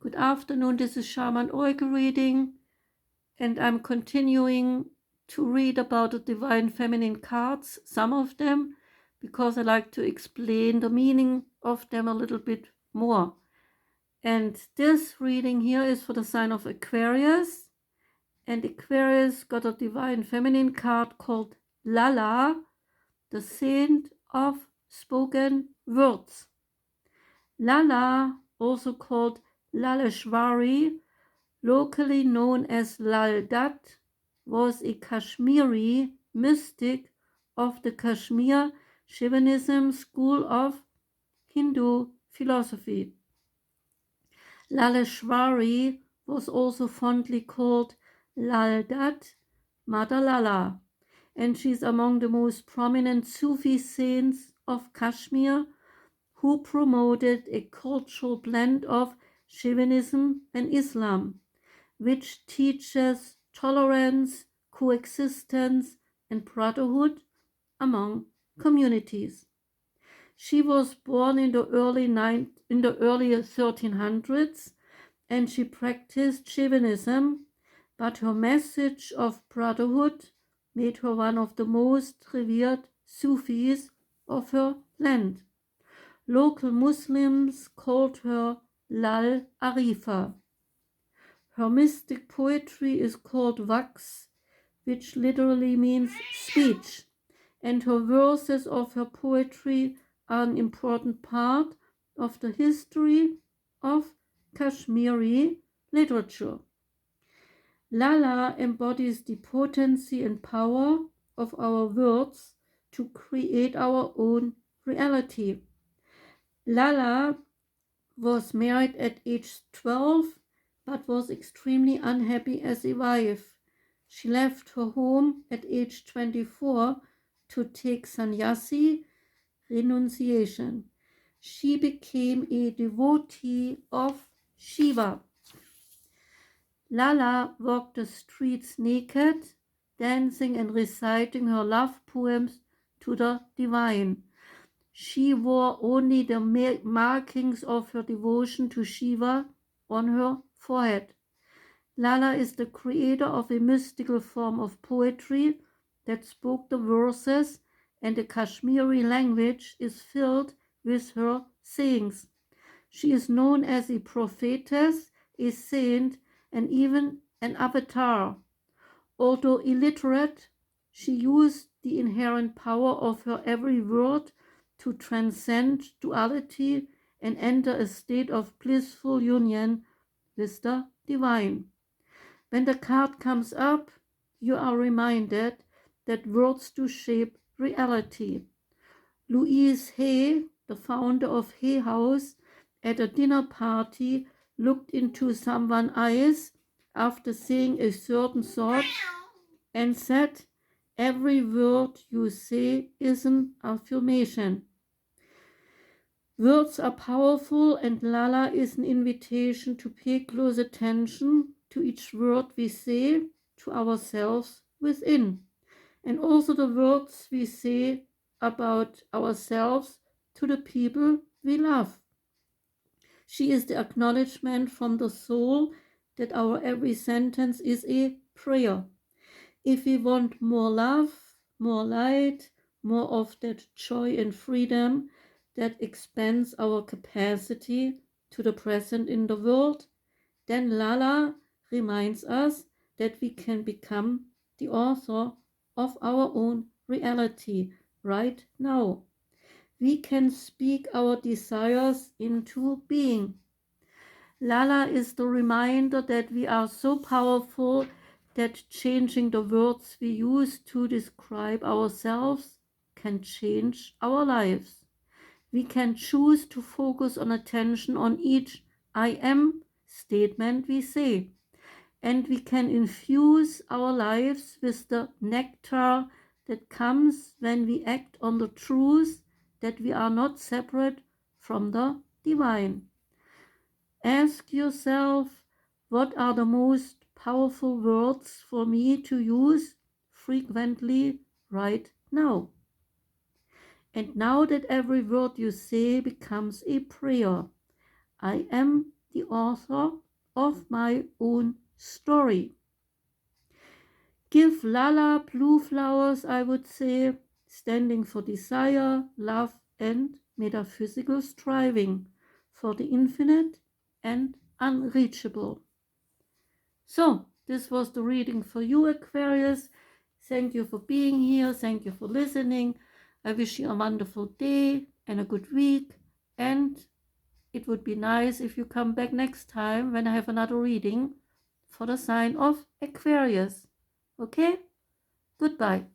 Good afternoon, this is Shaman Oracle reading, and I'm continuing to read about the Divine Feminine cards, some of them, because I like to explain the meaning of them a little bit more. And this reading here is for the sign of Aquarius, and Aquarius got a Divine Feminine card called Lalla, the Saint of Spoken Words. Lalla, also called Lalleshwari, locally known as Lalla, was a Kashmiri mystic of the Kashmir Shaivism school of Hindu philosophy. Lalleshwari was also fondly called Lalla, Mother Lalla, and she's among the most prominent Sufi saints of Kashmir who promoted a cultural blend of Shaivism and Islam, which teaches tolerance, coexistence, and brotherhood among communities. She was born in the early 1300s, and she practiced Shaivism, but her message of brotherhood made her one of the most revered Sufis of her land. Local Muslims called her Lal Arifa. Her mystic poetry is called Wax, which literally means speech, and her verses of her poetry are an important part of the history of Kashmiri literature. Lalla embodies the potency and power of our words to create our own reality. Lalla was married at age 12 but was extremely unhappy as a wife. She left her home at age 24 to take sannyasi, renunciation. She became a devotee of Shiva. Lalla walked the streets naked, dancing and reciting her love poems to the divine. She wore only the markings of her devotion to Shiva on her forehead. Lalla is the creator of a mystical form of poetry that spoke the verses, and the Kashmiri language is filled with her sayings. She is known as a prophetess, a saint, and even an avatar. Although illiterate, she used the inherent power of her every word to transcend duality and enter a state of blissful union with the divine. When the card comes up, you are reminded that words do shape reality. Louise Hay, the founder of Hay House, at a dinner party looked into someone's eyes after saying a certain thought and said, "Every word you say is an affirmation." Words are powerful, and Lalla is an invitation to pay close attention to each word we say to ourselves within, and also the words we say about ourselves to the people we love. She is the acknowledgement from the soul that our every sentence is a prayer. If we want more love, more light, more of that joy and freedom that expands our capacity to the present in the world, then Lalla reminds us that we can become the author of our own reality right now. We can speak our desires into being. Lalla is the reminder that we are so powerful that changing the words we use to describe ourselves can change our lives. We can choose to focus on attention on each I am statement we say, and we can infuse our lives with the nectar that comes when we act on the truth that we are not separate from the divine. Ask yourself, what are the most powerful words for me to use frequently right now? And now that every word you say becomes a prayer, I am the author of my own story. Give Lalla blue flowers, I would say, standing for desire, love, and metaphysical striving for the infinite and unreachable. So, this was the reading for you, Aquarius. Thank you for being here. Thank you for listening. I wish you a wonderful day and a good week. And it would be nice if you come back next time when I have another reading for the sign of Aquarius. Okay? Goodbye.